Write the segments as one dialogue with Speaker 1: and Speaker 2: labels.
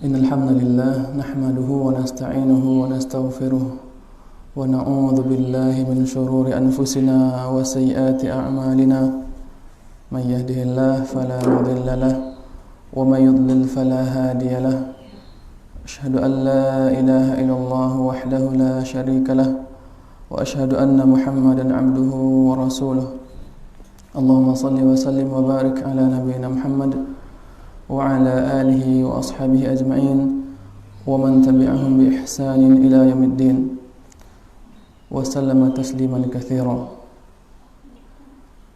Speaker 1: Innal hamdalillah nahmaduhu wa nasta'inuhu wa nastaghfiruh wa na'udzu billahi min shururi anfusina wa sayyiati a'malina. May yahdihillahu fala mudilla lahu wa may yudlil fala hadiya lahu. Asyhadu an la ilaha illallah wahdahu la syarika lahu wa asyhadu anna Muhammadan 'abduhu wa rasuluh. Allahumma shalli wa sallim wa barik ala nabiyyina Muhammad wa ala alihi wa ashabihi ajma'in wa man tabi'ahum bi ihsanin ila yaumiddin wa sallama tasliman katsira.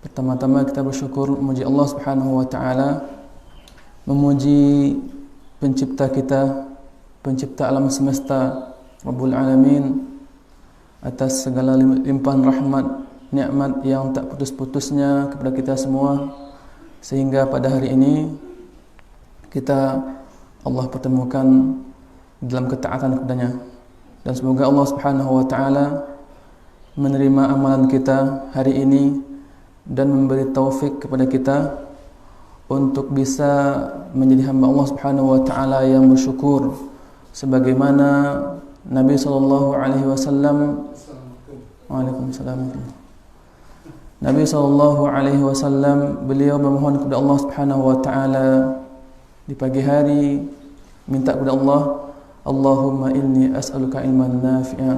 Speaker 1: Pertama-tama kita bersyukur memuji Allah Subhanahu wa taala, memuji pencipta kita, pencipta alam semesta, Rabbul Alamin, atas segala limpahan rahmat, nikmat yang tak putus-putusnya kepada kita semua, sehingga pada hari ini kita Allah pertemukan dalam ketaatan kepadanya. Dan semoga Allah Subhanahu wa taala menerima amalan kita hari ini dan memberi taufik kepada kita untuk bisa menjadi hamba Allah Subhanahu wa taala yang bersyukur, sebagaimana Nabi sallallahu alaihi wasallam Waalaikumsalam. Nabi sallallahu alaihi wasallam beliau memohon kepada Allah Subhanahu wa taala di pagi hari, minta kepada Allah, Allahumma inni as'aluka ilman nafi'a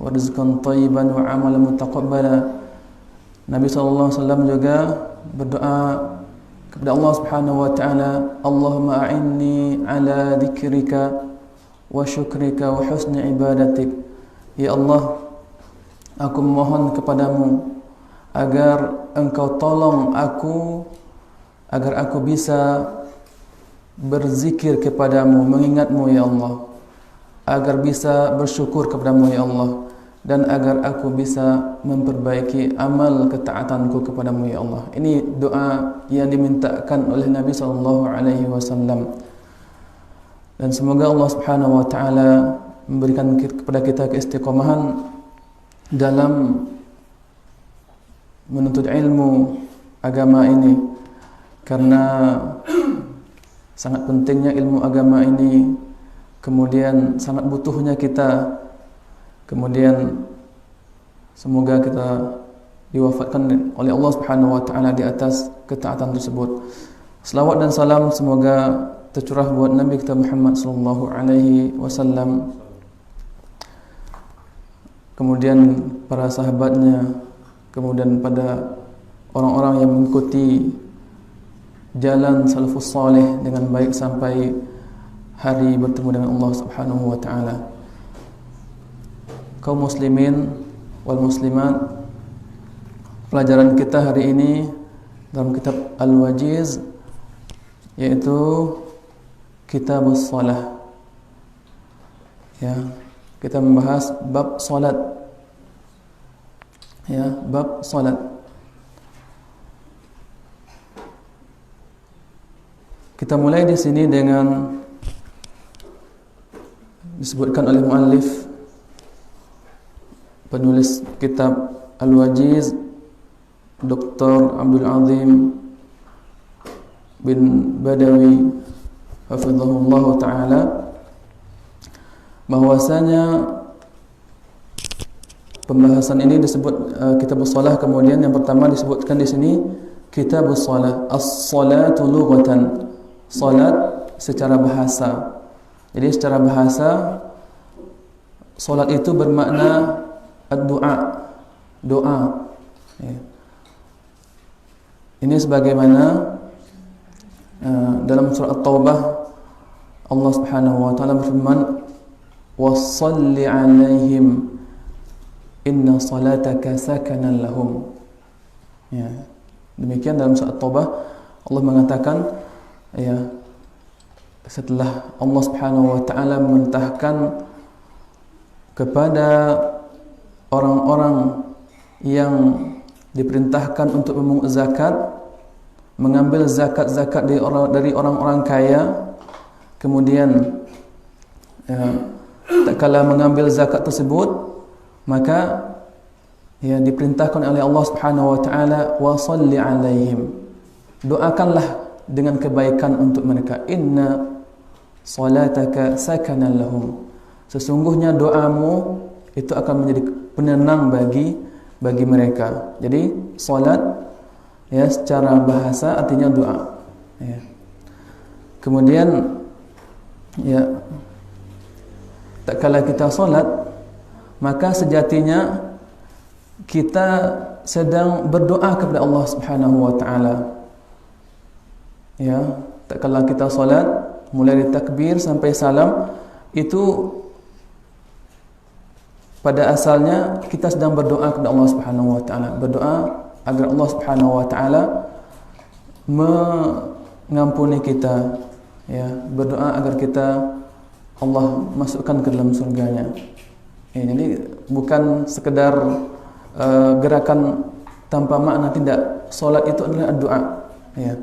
Speaker 1: wa rizqan thayyiban wa amalan mutaqabbala. Nabi sallallahu alaihi wasallam juga berdoa kepada Allah Subhanahu wa taala, Allahumma a'inni ala dzikrika wa syukrika wa husni ibadatik. Ya Allah, aku memohon kepadamu agar engkau tolong aku, agar aku bisa berzikir kepadamu, mengingatmu ya Allah, agar bisa bersyukur kepadamu ya Allah, dan agar aku bisa memperbaiki amal ketaatanku kepadamu ya Allah. Ini doa yang dimintakan oleh Nabi sallallahu alaihi wasallam. Dan semoga Allah Subhanahu wa taala memberikan kepada kita keistiqomahan dalam menuntut ilmu agama ini, karena sangat pentingnya ilmu agama ini, kemudian sangat butuhnya kita, kemudian semoga kita diwafatkan oleh Allah Subhanahu wa taala di atas ketaatan tersebut. Selawat dan salam semoga tercurah buat Nabi kita Muhammad sallallahu alaihi wasallam, kemudian para sahabatnya, kemudian pada orang-orang yang mengikuti jalan salafus salih dengan baik sampai hari bertemu dengan Allah Subhanahu wa taala. Kaum muslimin wal muslimat, pelajaran kita hari ini dalam kitab Al-Wajiz, yaitu Kitabus Shalah. Ya, kita membahas bab salat. Ya, bab salat. Kita mulai di sini dengan disebutkan oleh muallif, penulis kitab Al-Wajiz, Dr. Abdul Azim bin Badawi hafizahullah taala, bahwasanya pembahasan ini disebut Kitabus Shalah. Kemudian yang pertama disebutkan di sini Kitabus Shalah, as-salatu lughatan, salat secara bahasa. Jadi secara bahasa salat itu bermakna ad-du'a, doa. Ya. Ini sebagaimana dalam surah At-Taubah Allah Subhanahu wa taala berfirman, "Wassalli 'alaihim inna salataka sakanan lahum." Ya. Demikian dalam surah At-Taubah Allah mengatakan, ya, setelah Allah Subhanahu wa taala memerintahkan kepada orang-orang yang diperintahkan untuk memungut zakat, mengambil zakat-zakat dari orang-orang kaya, kemudian tak kala mengambil zakat tersebut, maka ya diperintahkan oleh Allah Subhanahu wa taala, wa shalli 'alaihim, doakanlah dengan kebaikan untuk mereka. Inna salataka sakanan lahum. Sesungguhnya doamu itu akan menjadi penenang bagi mereka. Jadi salat ya secara bahasa artinya doa. Ya. Kemudian ya tak kala kita salat, maka sejatinya kita sedang berdoa kepada Allah Subhanahu wa taala. Ya, tak kala kita salat mulai dari takbir sampai salam itu pada asalnya kita sedang berdoa kepada Allah Subhanahu wa taala, berdoa agar Allah Subhanahu wa taala mengampuni kita, ya, berdoa agar kita Allah masukkan ke dalam surganya. Ya, jadi bukan sekedar gerakan tanpa makna, tidak. Salat itu adalah doa. Ya.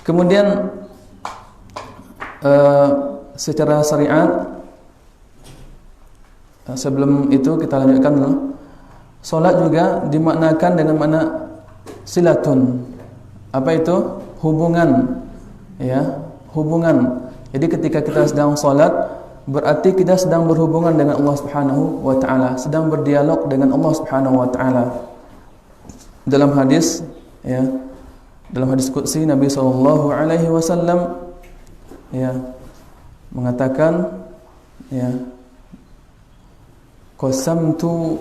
Speaker 1: Kemudian secara syariat, sebelum itu kita lanjutkan dulu. Salat juga dimaknakan dengan makna silatun. Apa itu? Hubungan. Ya, hubungan. Jadi ketika kita sedang salat, berarti kita sedang berhubungan dengan Allah Subhanahu wa taala, sedang berdialog dengan Allah Subhanahu wa taala. Dalam hadis, ya, dalam hadis qudsi Nabi sallallahu alaihi wasallam ya mengatakan, ya, qasamtu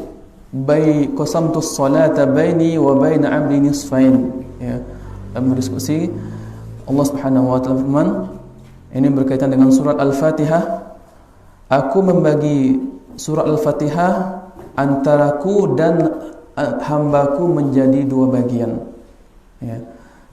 Speaker 1: as-salata baini wa baina 'abdi nisfain. Ya, dalam hadis qudsi Allah Subhanahu wa taala firman, ini berkaitan dengan surat Al-Fatihah, aku membagi surat Al-Fatihah antaraku dan hambaku menjadi dua bagian. Ya.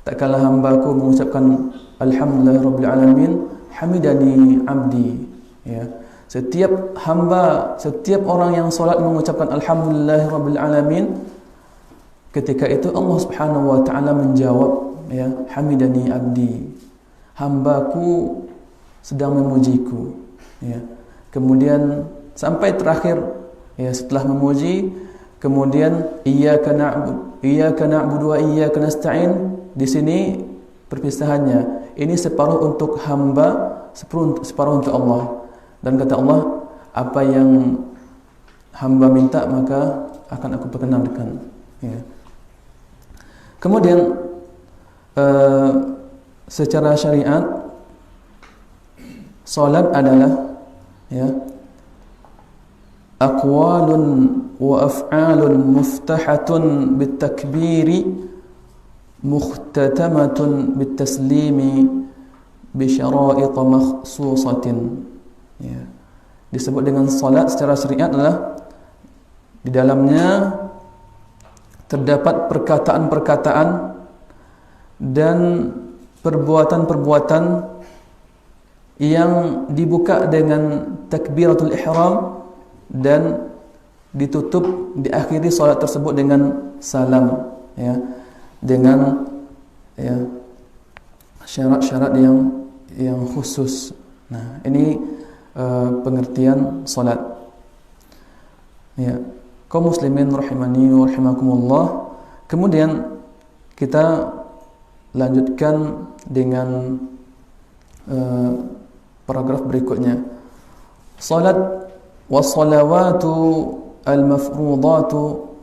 Speaker 1: Tak kala hambaku mengucapkan alhamdulillahirabbil alamin, hamidani abdi. Ya. Setiap hamba, setiap orang yang salat mengucapkan alhamdulillahirabbil alamin, ketika itu Allah Subhanahu wa taala menjawab, ya, hamidani abdi. Hambaku sedang memujiku. Ya. Kemudian sampai terakhir, ya, setelah memuji, kemudian iyyaka na'budu wa iyyaka nasta'in. Di sini perpisahannya. Ini separuh untuk hamba, separuh untuk Allah. Dan kata Allah, apa yang hamba minta maka akan aku perkenankan. Ya. Kemudian secara syariat, salat adalah, ya, aqwalun wa af'alun muftahatun bitakbiri mukhtatamatun bitaslimi bisyara'it makhsusatin. Ya. Disebut dengan salat secara syariat adalah di dalamnya terdapat perkataan-perkataan dan perbuatan-perbuatan yang dibuka dengan takbiratul ihram dan ditutup, diakhiri salat tersebut dengan salam, ya, dengan, ya, syarat-syarat yang khusus. Nah, ini pengertian salat. Ya, kaum muslimin rahimani wa rahimakumullah. Kemudian kita lanjutkan dengan paragraf berikutnya. Salat was-salawatu al-mafrudatu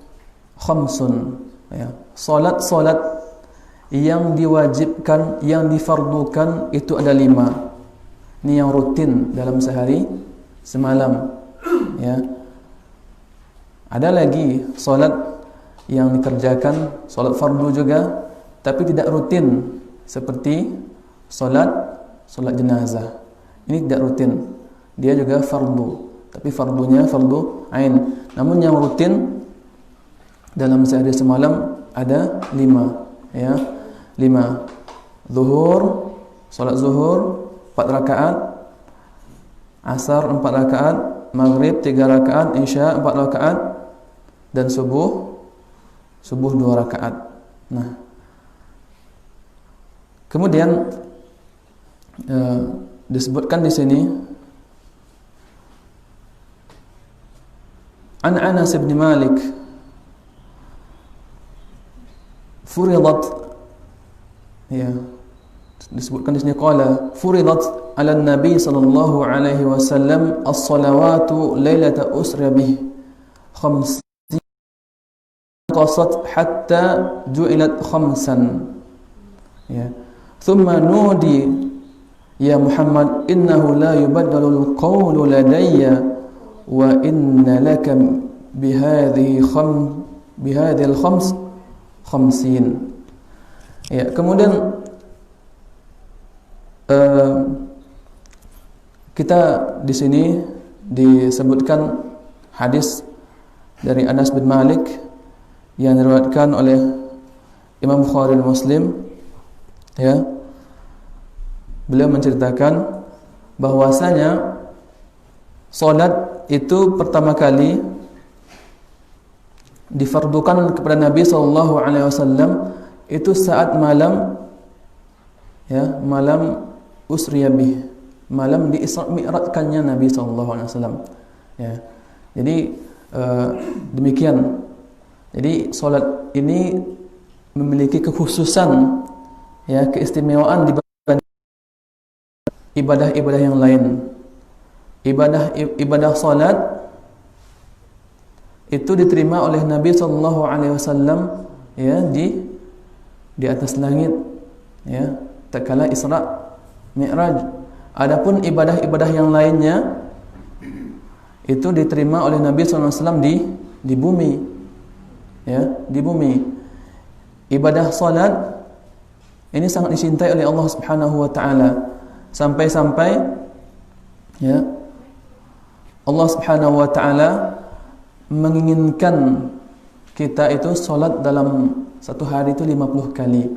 Speaker 1: khamsun. Ya, salat yang diwajibkan, yang difardukan itu ada 5. Ini yang rutin dalam sehari semalam. Ya. Ada lagi salat yang dikerjakan, salat fardu juga, tapi tidak rutin, seperti salat jenazah. Ini tidak rutin. Dia juga fardu, tapi fardunya fardu ain. Namun yang rutin dalam sehari semalam ada 5, ya. 5. Zuhur, salat zuhur 4 rakaat, asar 4 rakaat, maghrib 3 rakaat, isya 4 rakaat, dan subuh 2 rakaat. Nah, kemudian disebutkan di sini an Anas bin Malik furidat, ya, Disebutkan di sini qala furidat 'ala nabi sallallahu alaihi wasallam as-salawatu lailata usra bih khams qasat hatta ju'ilat khamsan. Ya. Thumma nudi ya Muhammad innahu la yubaddalul qawlu ladayya wa inna laka bihadhihi al-khams khamsin. Ya, kemudian kita di sini disebutkan hadis dari Anas bin Malik yang diriwayatkan oleh Imam Bukhari dan Muslim. Ya, beliau menceritakan bahwasanya salat itu pertama kali difardukan kepada Nabi sallallahu alaihi wasallam itu saat malam, ya, malam usriya bih, malam di Isra Mi'rajkannya Nabi sallallahu alaihi wasallam. Ya. Jadi demikian. Jadi salat ini memiliki kekhususan, ya, keistimewaan dibanding ibadah-ibadah yang lain. Ibadah salat itu diterima oleh Nabi sallallahu alaihi wasallam, ya, di atas langit, ya, tatkala Isra Mi'raj. Adapun ibadah-ibadah yang lainnya itu diterima oleh Nabi sallallahu alaihi wasallam di bumi, ya, di bumi. Ibadah salat ini sangat dicintai oleh Allah Subhanahu wa taala sampai-sampai, ya, Allah Subhanahu wa taala menginginkan kita itu salat dalam satu hari itu 50 kali,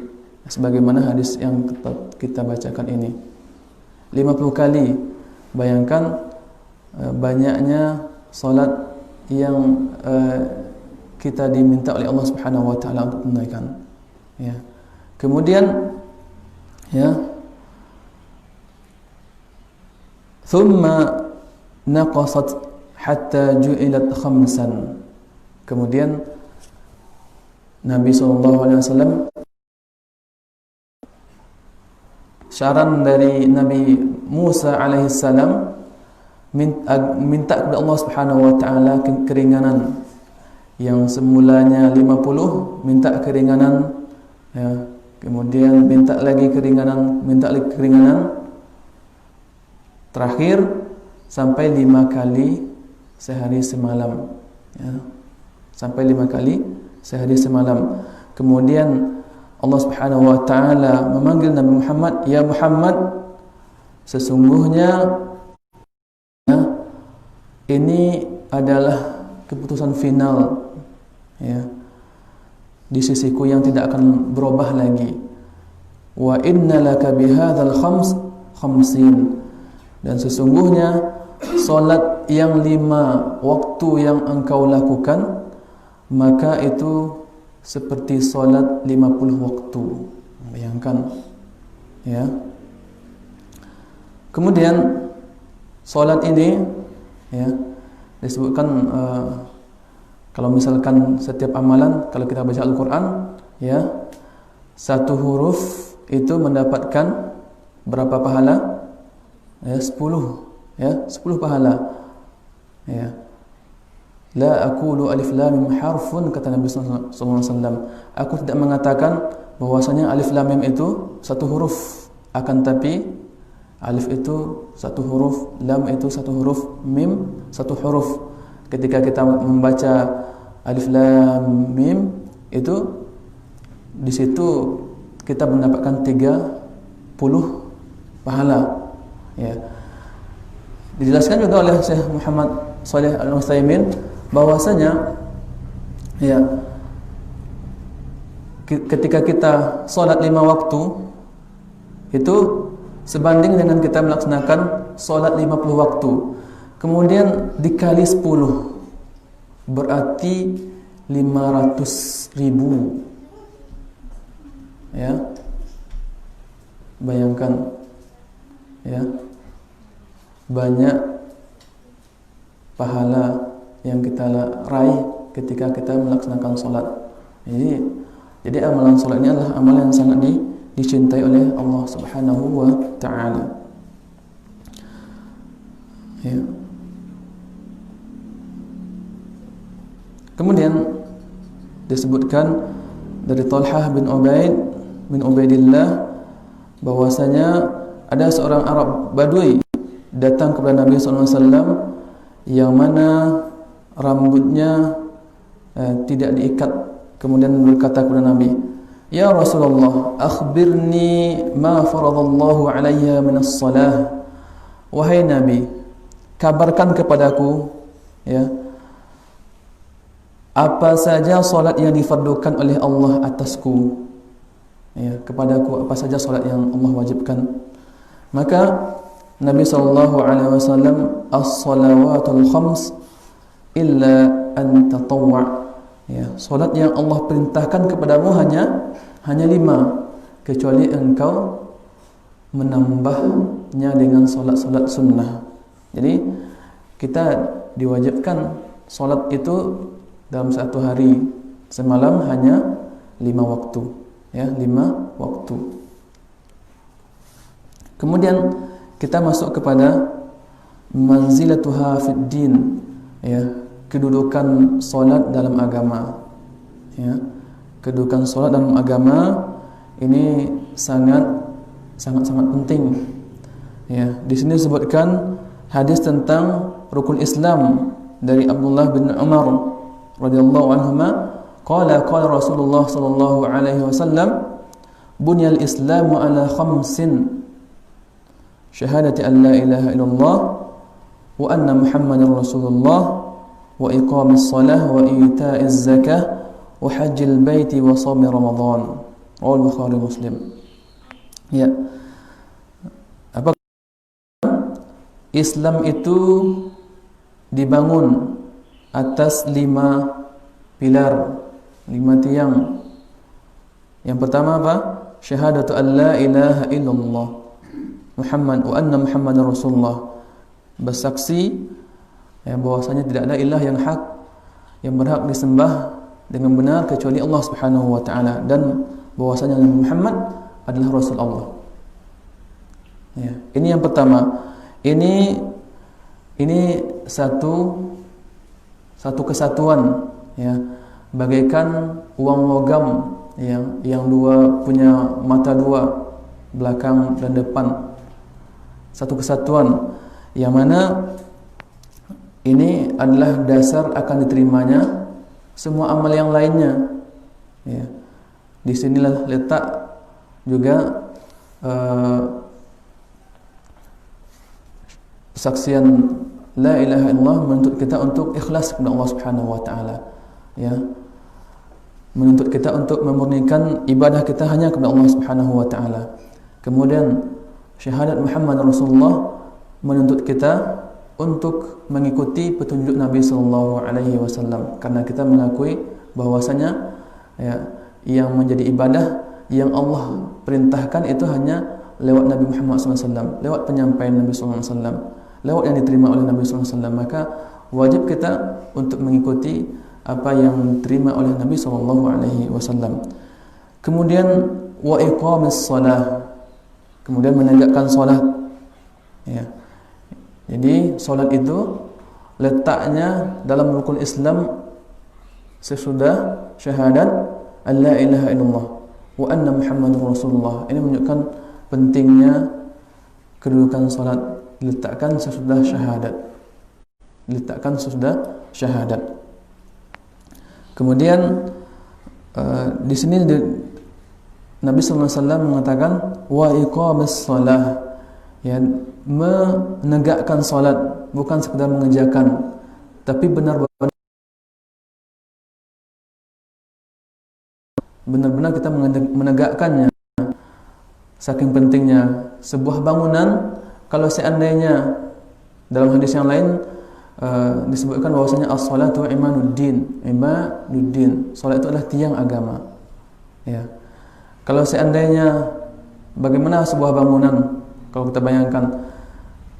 Speaker 1: sebagaimana hadis yang kita bacakan ini. 50 kali. Bayangkan banyaknya salat yang kita diminta oleh Allah Subhanahu wa taala untuk tunaikan. Ya. Kemudian, ya, thumma naqasat hatta ju'ilat khamsan. Kemudian Nabi SAW, syaran dari Nabi Musa alaihissalam, minta kepada Allah Subhanahu wa taala keringanan. Yang semulanya 50 minta keringanan, ya, kemudian minta lagi keringanan, terakhir sampai 5 kali sehari semalam, ya, sampai 5 kali sehari semalam. Kemudian Allah Subhanahu wa taala memanggil Nabi Muhammad, ya Muhammad, sesungguhnya, ya, ini adalah keputusan final, ya, di sisiku yang tidak akan berubah lagi. Wa inna laka bihadzal khamsin. Dan sesungguhnya salat yang 5 waktu yang engkau lakukan, maka itu seperti salat 50 waktu. Bayangkan, ya. Kemudian salat ini, ya, disebutkan kalau misalkan setiap amalan, kalau kita baca Al-Quran, ya, satu huruf itu mendapatkan berapa pahala? Ya, 10, ya, 10 pahala. Ya. La aqulu alif lam mim harfun, kata Nabi sallallahu alaihi wasallam. Aku tidak mengatakan bahwasanya alif lam mim itu satu huruf, akan tapi alif itu satu huruf, lam itu satu huruf, mim satu huruf. Ketika kita membaca alif lam mim itu, di situ kita mendapatkan 30 pahala. Ya. Dijelaskan juga oleh Syekh Muhammad Shalih Al-Utsaimin bahwasanya, ya, ketika kita salat 5 waktu itu sebanding dengan kita melaksanakan salat 50 waktu. Kemudian dikali 10 berarti 500.000. Ya. Bayangkan, ya, banyak pahala yang kita raih ketika kita melaksanakan salat. Jadi amalan salat ini adalah amalan yang sangat dicintai oleh Allah Subhanahu wa taala. Ya. Kemudian disebutkan dari Talhah bin Ubaidillah bahwasanya ada seorang Arab Badui datang kepada Nabi SAW yang mana rambutnya tidak diikat, kemudian berkata kepada Nabi, "Ya Rasulullah, akhbirni ma faradallahu alayya minas salah." Wahai Nabi, kabarkan kepadaku ya, apa saja solat yang difardukan oleh Allah atasku. Ya, kepadaku apa saja solat yang Allah wajibkan. Maka Nabi sallallahu alaihi wasallam, as-salawatul khams illa an tatawwa. Ya, solat yang Allah perintahkan kepadamu hanya 5, kecuali engkau menambahnya dengan solat-solat sunnah. Jadi kita diwajibkan solat itu dalam satu hari semalam hanya 5 waktu, ya, 5 waktu. Kemudian kita masuk kepada manzilatuha fid din, ya, kedudukan solat dalam agama. Ya, kedudukan solat dalam agama ini sangat penting. Ya, di sini disebutkan hadis tentang rukun Islam dari Abdullah bin Umar radhiyallahu anhuma, qala Rasulullah sallallahu alaihi wasallam, bunyal islamu ala khamsin, syahadati an la ilaha illallah wa anna muhammadar rasulullah wa iqamis salah wa ita'iz zakah wa hajjil baiti wa shaumi ramadan. Rawal Bukhari Muslim. Ya. Apa Islam itu dibangun atas 5 pilar, 5 tiang. Yang pertama apa? Syahadatu an la ilaha illallah Muhammad wa anna Muhammadar Rasulullah. Bersaksi bahwasanya tidak ada ilah yang hak, yang berhak disembah dengan benar kecuali Allah Subhanahu wa taala, dan bahwasanya Nabi Muhammad adalah Rasul Allah. Ya, ini yang pertama. Ini satu kesatuan, ya, bagaikan uang logam yang dua punya mata dua, belakang dan depan. Satu kesatuan yang mana ini adalah dasar akan diterimanya semua amal yang lainnya. Ya. Disinilah letak juga kesaksian la ilaha illallah menuntut kita untuk ikhlas kepada Allah Subhanahu wa taala. Ya. Menuntut kita untuk memurnikan ibadah kita hanya kepada Allah Subhanahu wa taala. Kemudian syahadat Muhammad Rasulullah menuntut kita untuk mengikuti petunjuk Nabi sallallahu alaihi wasallam, karena kita mengakui bahwasanya ya, yang menjadi ibadah yang Allah perintahkan itu hanya lewat Nabi Muhammad SAW, lewat penyampaian Nabi SAW, lewat yang diterima oleh Nabi SAW. Maka wajib kita untuk mengikuti apa yang diterima oleh Nabi SAW. Kemudian wa iqamis shalah, kemudian menegakkan salat. Ya. Jadi salat itu letaknya dalam rukun Islam sesudah syahadat an la ilaha illallah wa anna Muhammadar Rasulullah. Ini menunjukkan pentingnya kedudukan salat, diletakkan sesudah syahadat. Diletakkan sesudah syahadat. Kemudian di sini Nabi sallallahu alaihi wasallam mengatakan wa iqamis shalah, ya, menegakkan salat, bukan sekedar mengerjakan, tapi benar-benar kita menegakkannya. Saking pentingnya sebuah bangunan, kalau seandainya dalam hadis yang lain disebutkan bahwasanya as-salatu imaduddin. Salat itu adalah tiang agama. Ya. Kalau seandainya bagaimana sebuah bangunan, kalau kita bayangkan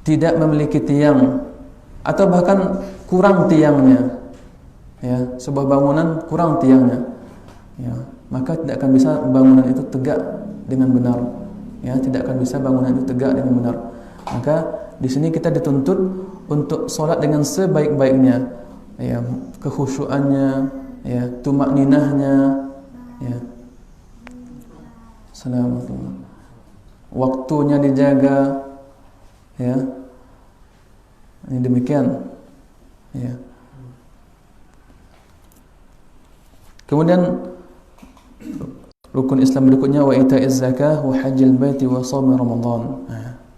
Speaker 1: tidak memiliki tiang atau bahkan kurang tiangnya, ya, sebuah bangunan kurang tiangnya, ya, maka tidak akan bisa bangunan itu tegak dengan benar. Ya, tidak akan bisa bangunan itu tegak dengan benar. Maka di sini kita dituntut untuk solat dengan sebaik-baiknya. Ya, kekhusyuannya, ya, tumakninahnya, ya. Assalamualaikum. Waktunya dijaga, ya. Ini demikian, ya. Kemudian rukun Islam berikutnya wa ita'iz zakah wa hajjil baiti wa shaum Ramadan.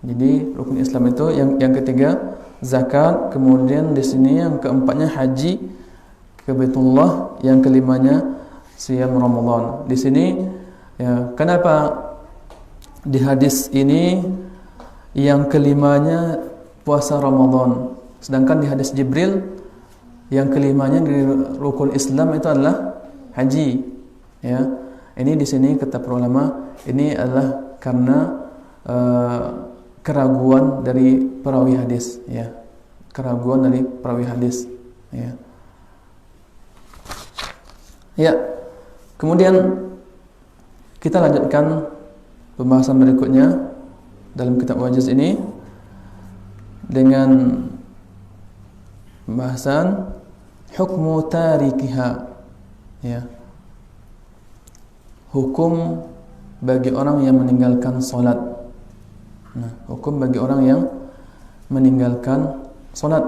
Speaker 1: Jadi rukun Islam itu yang ketiga zakat, kemudian di sini yang keempatnya haji ke Baitullah, yang kelimanya siyam Ramadan. Di sini ya, kenapa di hadis ini yang kelimanya puasa Ramadan, sedangkan di hadis Jibril yang kelimanya di rukun Islam itu adalah haji, ya. Ini di sini kata para ulama, ini adalah karena keraguan dari perawi hadis, ya. Keraguan dari perawi hadis, ya. Ya. Kemudian kita lanjutkan pembahasan berikutnya dalam kitab Wajiz ini dengan pembahasan hukmu tarikiha, ya. Hukum bagi orang yang meninggalkan solat. Nah, hukum bagi orang yang meninggalkan solat.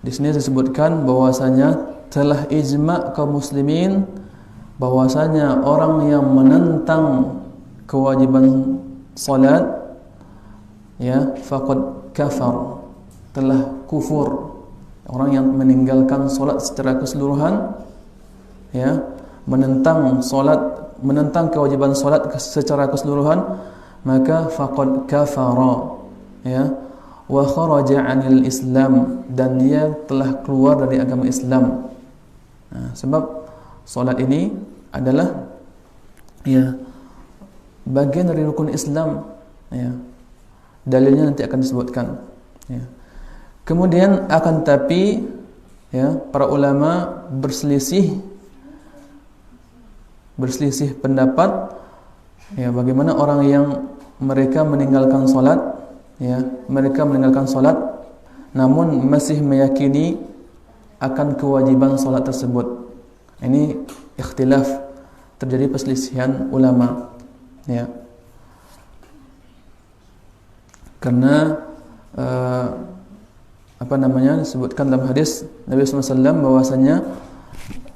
Speaker 1: Di sini disebutkan bahwasanya telah ijma' kaum muslimin bahwasanya orang yang menentang kewajiban solat, ya, faqad kafar, telah kufur. Orang yang meninggalkan solat secara keseluruhan, ya, menentang solat, menentang kewajiban solat secara keseluruhan, maka faqad kafara, ya, wa kharaja 'anil Islam, dan dia telah keluar dari agama Islam. Nah, sebab solat ini adalah, ya, bagian dari rukun Islam, ya. Dalilnya nanti akan disebutkan, ya. Kemudian akan tapi, ya, para ulama berselisih pendapat, ya, bagaimana orang yang mereka meninggalkan solat, ya, mereka meninggalkan solat namun masih meyakini akan kewajiban solat tersebut. Ini ikhtilaf, terjadi perselisihan ulama, ya. Karena disebutkan dalam hadis Nabi SAW bahwasanya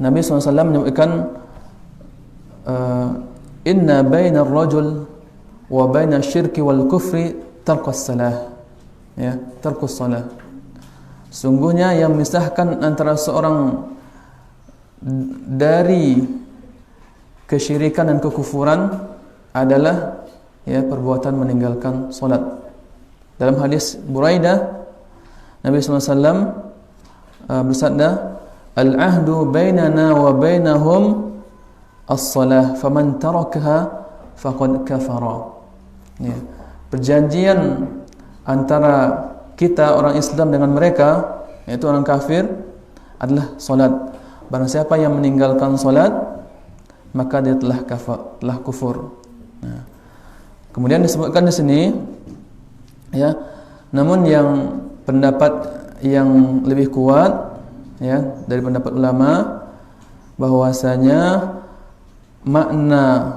Speaker 1: Nabi SAW menyebutkan inna bainar rajul wa baina syirki wal kufri tarkus salah, ya, tarkus salah. Sungguhnya yang memisahkan antara seorang dari kesyirikan dan kekufuran adalah, ya, perbuatan meninggalkan solat. Dalam hadis Buraidah, Nabi SAW bersabda, al-ahdu bainana wa bainahum as-salah, faman tarakaha faqad kafara. Ya. Perjanjian antara kita orang Islam dengan mereka, yaitu orang kafir, adalah solat. Barang siapa yang meninggalkan solat, maka dia telah kafir, telah kufur. Nah, kemudian disebutkan di sini, ya, namun yang pendapat yang lebih kuat, ya, dari pendapat ulama, bahwasanya makna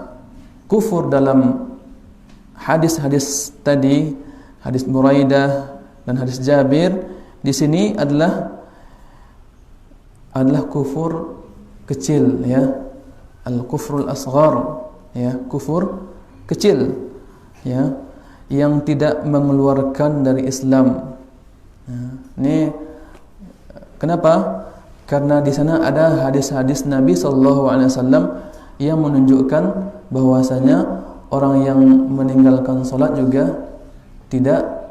Speaker 1: kufur dalam hadis-hadis tadi, hadis Buraidah dan hadis Jabir, di sini adalah kufur kecil, ya, al-kufrul asghar, ya, kufur kecil, ya, yang tidak mengeluarkan dari Islam. Nah, ini kenapa? Karena di sana ada hadis-hadis Nabi SAW yang menunjukkan bahwasanya orang yang meninggalkan solat juga tidak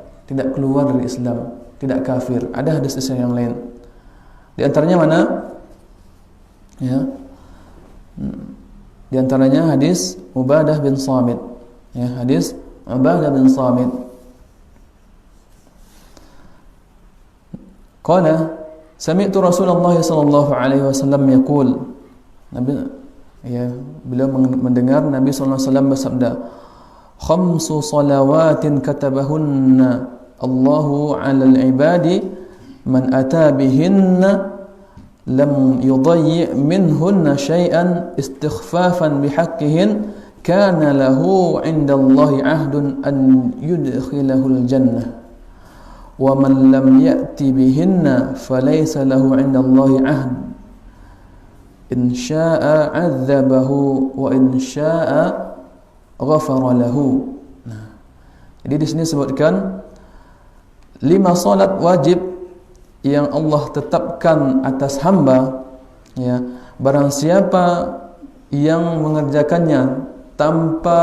Speaker 1: keluar dari Islam, tidak kafir. Ada hadis yang lain. Di antaranya mana? Ya. Di antaranya hadis Ubadah bin Samit. Ya, hadis Ubadah bin Samit. Qala sami'tu Rasulullah sallallahu alaihi wasallam yaqul. Nabi ya, beliau mendengar Nabi sallallahu alaihi wasallam bersabda, "Khamsu salawatin katabahunna Allahu 'alal ibadi man ata bihinna lam yudayyi' minhunna syai'an istighfafan bihaqqihin kana lahu 'indallahi 'ahdun an yudkhilahul jannah wa man lam ya'ti bihinna falaysa lahu 'indallahi 'ahd in syaa'a 'adzabahu wa in syaa'a ghafara lahu." Nah, jadi di sini sebutkan 5 salat wajib yang Allah tetapkan atas hamba, ya, barang siapa yang mengerjakannya tanpa,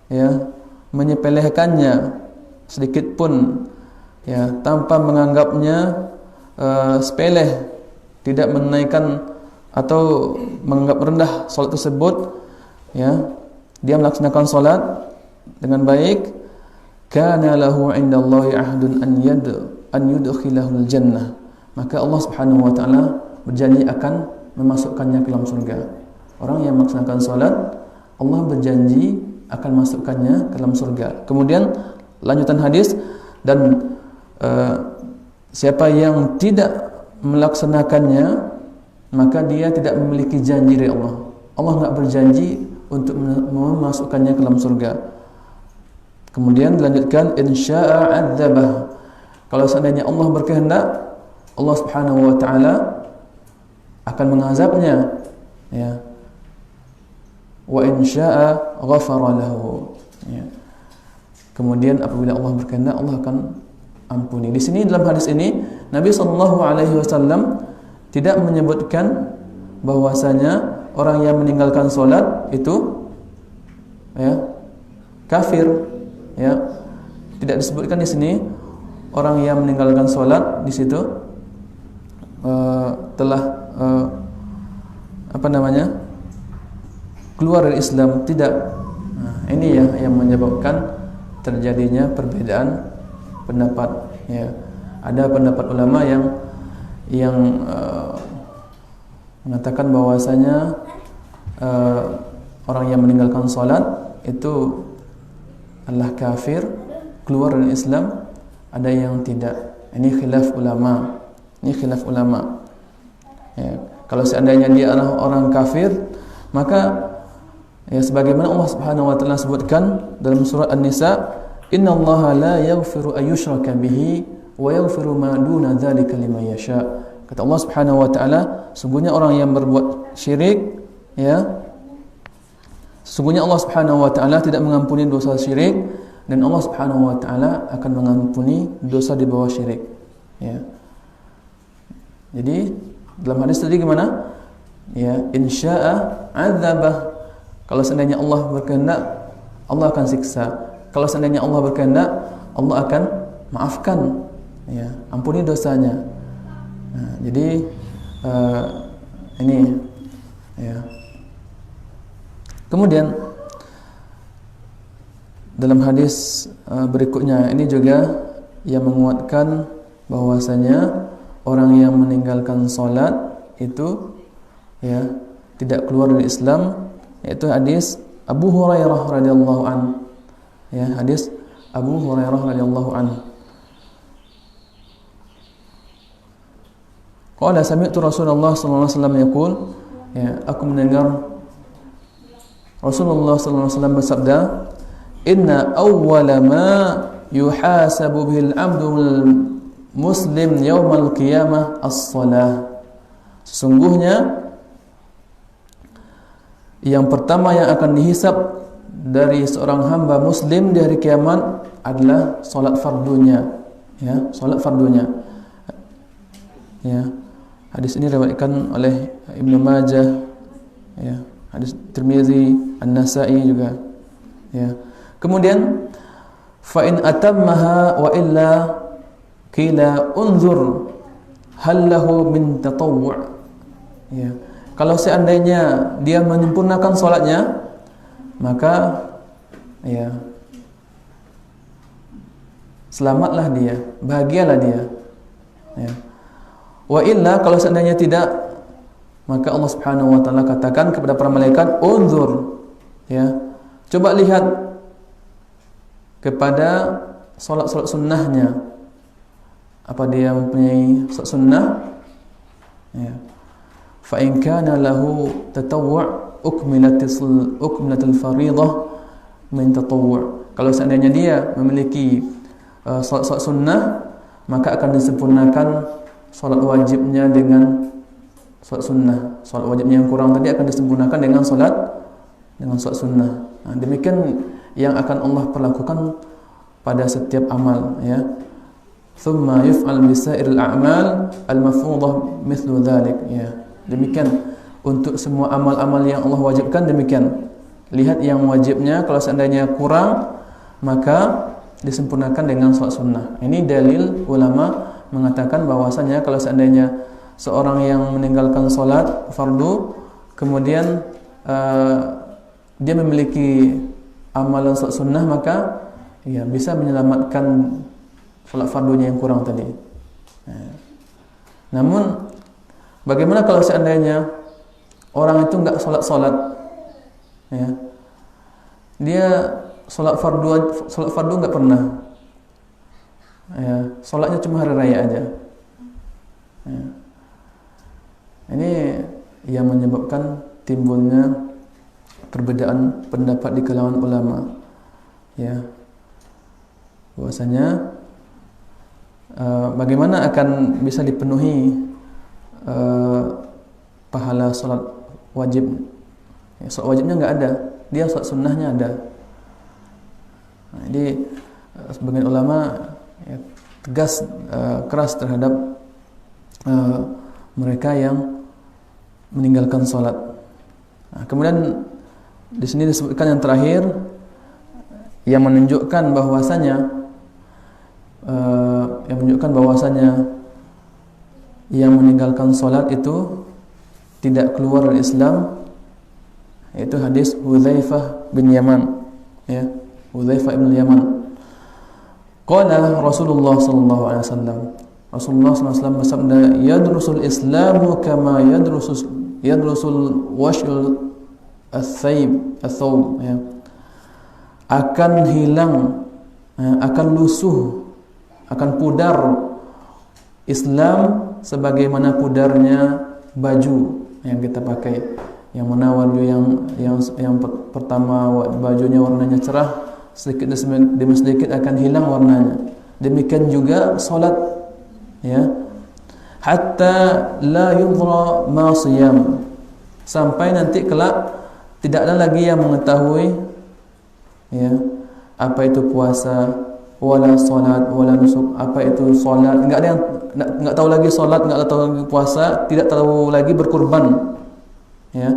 Speaker 1: ya, menyepelekannya sedikit pun, ya, tanpa menganggapnya sepele, tidak menaikkan atau menganggap rendah salat tersebut, ya, dia melaksanakan salat dengan baik, kana lahu 'indallahi 'ahdun an yudkhilahul jannah, maka Allah Subhanahu wa taala berjanji akan memasukkannya ke dalam surga. Orang yang melaksanakan salat, Allah berjanji akan masukkannya ke dalam surga. Kemudian lanjutan hadis, dan siapa yang tidak melaksanakannya maka dia tidak memiliki janji dari Allah. Allah enggak berjanji untuk memasukkannya ke dalam surga. Kemudian dilanjutkan, insya'a 'adzabah. Kalau seandainya Allah berkehendak, Allah Subhanahu wa taala akan mengazabnya, ya. Wa in syaa'a ghafara lahu, ya. Kemudian apabila Allah berkehendak, Allah akan ampuni. Di sini dalam hadis ini Nabi sallallahu alaihi wasallam tidak menyebutkan bahwasanya orang yang meninggalkan salat itu, ya, kafir, ya. Tidak disebutkan di sini orang yang meninggalkan salat di situ telah keluar dari Islam, tidak. Nah, ini yang menyebabkan terjadinya perbedaan pendapat, ya. Ada pendapat ulama yang mengatakan bahwasanya orang yang meninggalkan salat itu adalah kafir, keluar dari Islam. Ada yang tidak. Ini khilaf ulama. Ya, kalau seandainya dia adalah orang kafir, maka, ya, sebagaimana Allah Subhanahu wa taala sebutkan dalam surah An-Nisa, "Innallaha la yaghfiru ayyushraka bihi wa yaghfiru ma duna dzalika liman yasha." Kata Allah Subhanahu wa taala, sesungguhnya orang yang berbuat syirik, ya, sesungguhnya Allah Subhanahu wa taala tidak mengampuni dosa syirik, dan Allah Subhanahu wa taala akan mengampuni dosa di bawah syirik, ya. Jadi dalam hadis tadi gimana? Ya, insya'a 'adzabah. Kalau seandainya Allah berkehendak, Allah akan siksa. Kalau seandainya Allah berkehendak, Allah akan maafkan, ya, ampuni dosanya. Nah, jadi ini, ya. Kemudian dalam hadis berikutnya ini juga yang menguatkan bahwasanya orang yang meninggalkan salat itu, ya, tidak keluar dari Islam, yaitu hadis Abu Hurairah radhiyallahu an, ya, hadis Abu Hurairah radhiyallahu an. Qala sami'tu Rasulullah sallallahu alaihi wasallam yaqul, ya, aku mendengar Rasulullah sallallahu alaihi wasallam bersabda, "Inna awwala ma yuhasabu bihil 'abdul muslim yaumal qiyamah as-shalah." Sesungguhnya yang pertama yang akan dihisab dari seorang hamba muslim di hari kiamat adalah salat fardunya, ya, salat fardunya. Ya. Hadis ini diriwayatkan oleh Ibnu Majah, ya, hadis Tirmizi, An-Nasa'i juga, ya. Kemudian fa in atammaha wa illa qila unzur hal lahu min tatawwu', ya. Kalau seandainya dia menyempurnakan salatnya, maka, ya, selamatlah dia, bahagialah dia, ya. Wa illa, kalau seandainya tidak Maka Allah Subhanahu wa taala katakan kepada para malaikat, "Unzur." Ya. Coba lihat kepada salat-salat sunnahnya. Apa dia mempunyai salat sunnah? Ya. Fa in kana lahu tatawwu' ukmilatil fariidah min tatawwu'. Kalau seandainya dia memiliki salat-salat sunnah, maka akan disempurnakan salat wajibnya dengan salat sunnah. Salat wajibnya yang kurang tadi akan disempurnakan dengan salat sunnah. Nah, demikian yang akan Allah perlakukan pada setiap amal, ya. Thumma yuf'al bisairil a'mal al-mafruḍah mithlu dzalik, ya. Demikian untuk semua amal-amal yang Allah wajibkan demikian. Lihat yang wajibnya, kalau seandainya kurang maka disempurnakan dengan salat sunnah. Ini dalil ulama mengatakan bahwasanya kalau seandainya seorang yang meninggalkan salat fardu kemudian dia memiliki amalan salat sunnah, maka ya bisa menyelamatkan salat fardunya yang kurang tadi. Namun bagaimana kalau seandainya orang itu enggak salat, ya, dia salat fardu enggak pernah, ya, salatnya cuma hari raya aja, ya. Ini yang menyebabkan timbulnya perbedaan pendapat di kalangan ulama, ya, bahwasanya bagaimana akan bisa dipenuhi pahala salat wajib. Ya, salat wajibnya enggak ada, dia salat sunnahnya ada. Nah, jadi sebagian ulama ya, tegas keras terhadap mereka yang meninggalkan salat. Nah, kemudian di sini disebutkan yang terakhir yang menunjukkan bahwasanya yang meninggalkan salat itu tidak keluar dari Islam, yaitu hadis Hudzaifah bin Yaman, ya, Hudzaifah bin Yaman. Qala Rasulullah sallallahu alaihi wasallam, Rasulullah sallallahu alaihi wasallam bersabda, "Yadrusul Islamu kama yadrusul washul athawb, ya. Akan hilang, akan lusuh, akan pudar Islam sebagaimana pudarnya baju yang kita pakai. Yang mana baju yang pertama bajunya warnanya cerah, sedikit demi sedikit akan hilang warnanya. Demikian juga salat, ya. Hatta la yudra ma siyam, sampai nanti kelak tidak ada lagi yang mengetahui, ya, apa itu puasa, wala salat, wala nusuk, apa itu salat. Enggak ada yang enggak tahu lagi salat, enggak tahu lagi puasa, tidak tahu lagi berkurban, ya,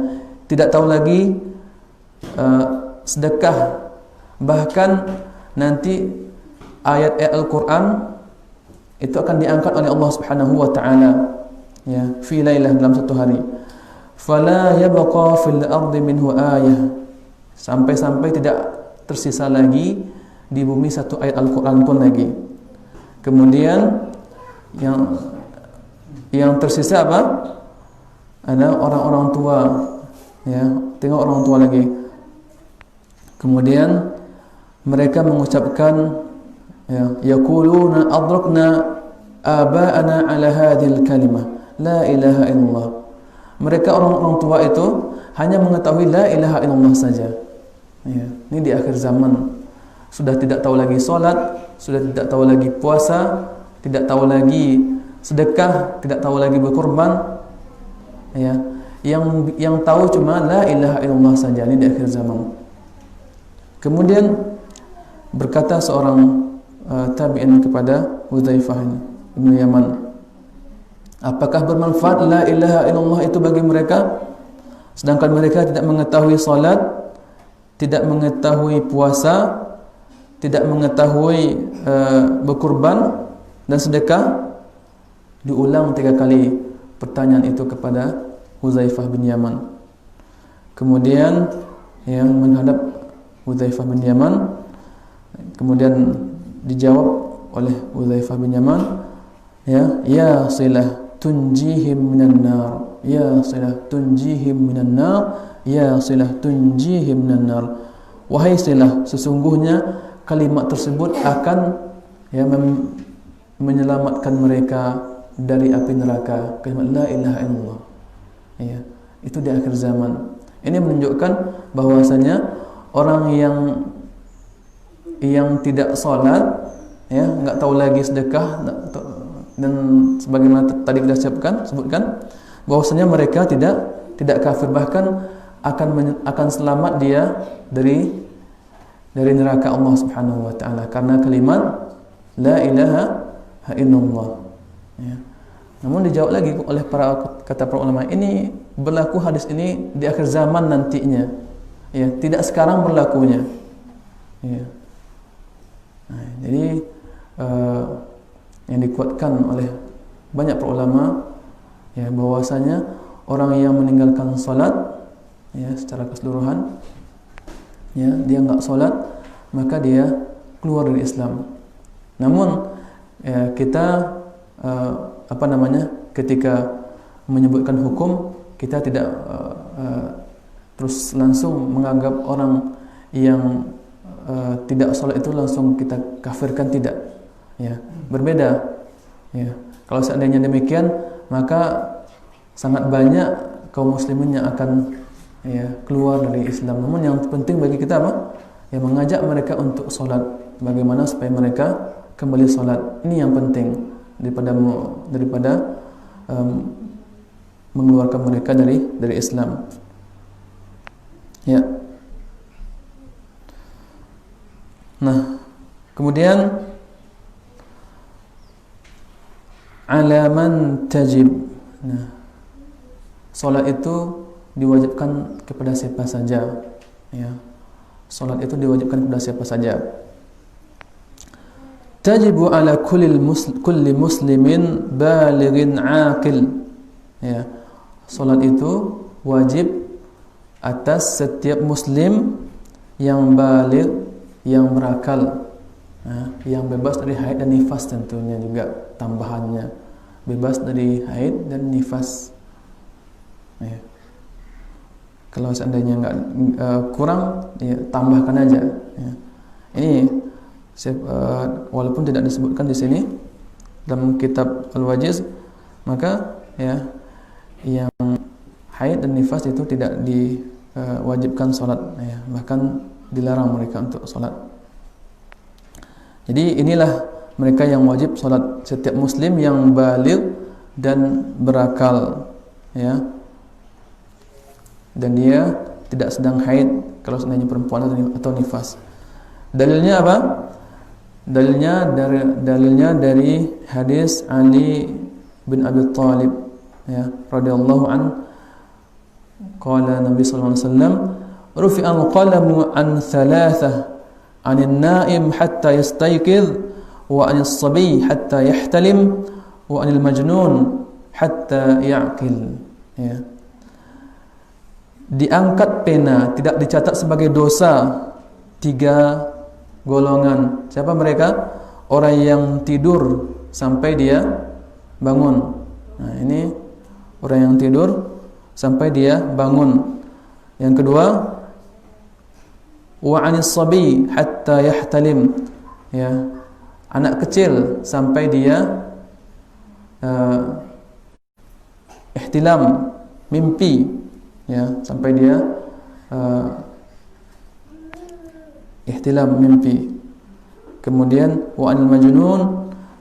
Speaker 1: tidak tahu lagi sedekah. Bahkan nanti ayat-ayat Al-Qur'an itu akan diangkat oleh Allah Subhanahu wa taala, ya, fi lailah, dalam satu hari. Fala yabqa fil ardi minhu ayah, sampai-sampai tidak tersisa lagi di bumi satu ayat Al-Qur'an pun lagi. Kemudian yang tersisa apa? Ada orang-orang tua, ya, tengok orang tua lagi. Kemudian mereka mengucapkan, ya, yaquluna adrakna aba'ana ala hadhil kalimah la ilaha illallah. Mereka orang-orang tua itu hanya mengetahui la ilaha illallah saja, ya. Ini di akhir zaman, sudah tidak tahu lagi salat, sudah tidak tahu lagi puasa, tidak tahu lagi sedekah, tidak tahu lagi berkorban, ya. Yang tahu cuma la ilaha illallah saja. Ini di akhir zaman. Kemudian berkata seorang tabi'in kepada Hudzaifah bin Yaman, apakah bermanfaat la ilaha illallah itu bagi mereka, sedangkan mereka tidak mengetahui salat, tidak mengetahui puasa, tidak mengetahui berkurban dan sedekah? Diulang 3 kali pertanyaan itu kepada Hudzaifah bin Yaman. Kemudian yang menghadap Hudzaifah bin Yaman, kemudian dijawab oleh Hudzaifah bin Yaman, ya silah tunjihim minan nar. ya silah tunjihim minan nar, ya silah tunjihim minan nar. Wahai silah, sesungguhnya kalimat tersebut akan menyelamatkan mereka dari api neraka. Kalimat la ilaha illallah. Ya, itu di akhir zaman. Ini menunjukkan bahwasanya orang yang tidak salat, ya, enggak tahu lagi sedekah dan sebagaimana tadi kita sebutkan bahwasanya mereka tidak kafir, bahkan akan selamat dia dari neraka Allah Subhanahu wa taala karena kalimat la ilaha illallah. Ya. Namun dijawab lagi oleh kata para ulama, ini berlaku hadis ini di akhir zaman nantinya. Ya, tidak sekarang berlakunya. Ya. Nah, jadi yang dikuatkan oleh banyak para ulama, ya, bahwasanya orang yang meninggalkan salat, ya, secara keseluruhan, ya, dia enggak salat, maka dia keluar dari Islam. Namun ya, kita ketika menyebutkan hukum, kita tidak terus langsung menganggap orang yang tidak salat itu langsung kita kafirkan, tidak. Ya, berbeda. Ya, kalau seandainya demikian, maka sangat banyak kaum muslimin yang akan, ya, keluar dari Islam. Namun yang penting bagi kita apa? Ya, mengajak mereka untuk salat. Bagaimana supaya mereka kembali salat. Ini yang penting daripada mengeluarkan mereka dari Islam. Ya. Nah, kemudian alaman tajib. Nah, salat itu diwajibkan kepada siapa saja, ya. Salat itu diwajibkan kepada siapa saja. Tajibu ala kulli muslimin balighin aqil. Ya. Salat itu wajib atas setiap muslim yang baligh, yang berakal, yang bebas dari haid dan nifas, tentunya juga tambahannya, bebas dari haid dan nifas. Ya. Kalau seandainya enggak kurang, ya, tambahkan aja. Ya. Ini walaupun tidak disebutkan di sini dalam kitab Al-Wajiz, maka, ya, yang haid dan nifas itu tidak diwajibkan salat, ya, bahkan dilarang mereka untuk salat. Jadi inilah mereka yang wajib salat, setiap muslim yang baligh dan berakal, ya, dan dia tidak sedang haid kalau seandainya perempuan atau nifas. Dalilnya apa? Dalilnya dari hadis Ali bin Abi Thalib, ya, radhiyallahu an, qala Nabi sallallahu alaihi wasallam, rufi'al qalamu an thalathah, 'anil na'im hatta yastayqiz, wa 'anil sabi hatta yahtalim, wa 'anil majnun hatta ya'qil. Ya. Diangkat pena, tidak dicatat sebagai dosa 3 golongan. Siapa mereka? Orang yang tidur sampai dia bangun. Nah, ini orang yang tidur sampai dia bangun. Yang kedua, wa 'anis sabi hatta yahtalim. Ya, anak kecil sampai dia ihtilam, mimpi, ya, sampai dia ihtilam, mimpi. Kemudian wa 'anil majnun,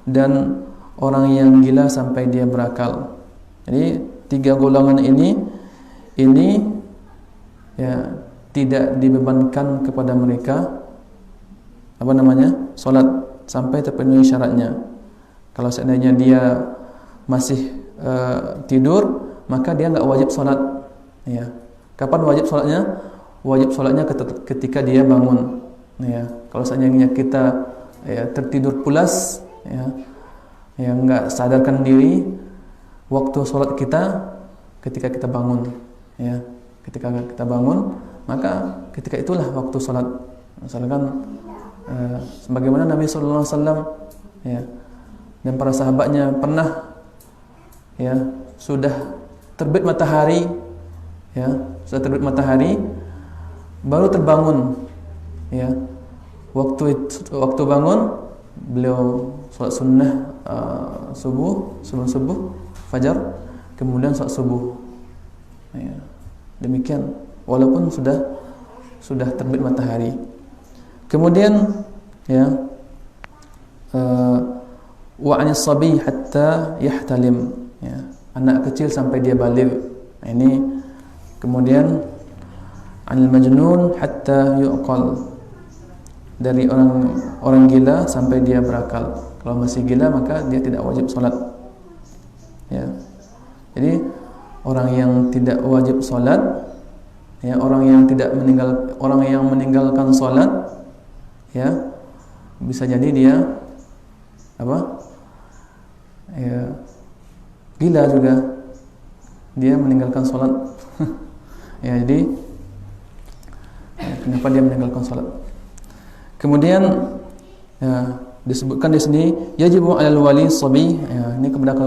Speaker 1: dan orang yang gila sampai dia berakal. Jadi 3 golongan ini ya, tidak dibebankan kepada mereka salat sampai terpenuhi syaratnya. Kalau seandainya dia masih tidur, maka dia enggak wajib salat. Ya. Kapan wajib salatnya? Wajib salatnya ketika dia bangun. Ya, kalau seandainya kita, ya, tertidur pulas, ya, yang enggak sadarkan diri, waktu salat kita ketika kita bangun, ya. Ketika kita bangun, maka ketika itulah waktu salat. Misalkan sebagaimana Nabi sallallahu alaihi wasallam, ya, dan para sahabatnya pernah, ya, sudah terbit matahari, ya, sudah terbit matahari, baru terbangun, ya. Waktu bangun, beliau sholat sunnah subuh, sebelum subuh, fajar, kemudian sholat subuh. Ya. Demikian, walaupun sudah terbit matahari. Kemudian, ya, wa 'anis sabi hatta yahtalim, ya, anak kecil sampai dia baligh. Nah, ini kemudian 'anil majnun hatta yuqal, dari orang gila sampai dia berakal. Kalau masih gila maka dia tidak wajib salat. Ya. Jadi orang yang tidak wajib salat, ya, orang yang meninggalkan salat, ya, bisa jadi dia apa? Ya, gila juga. Dia meninggalkan salat. Ya, jadi kenapa dia meninggalkan salat? Kemudian, ya, disebutkan di sini yajibu 'alal wali sabi, ya, ini kepada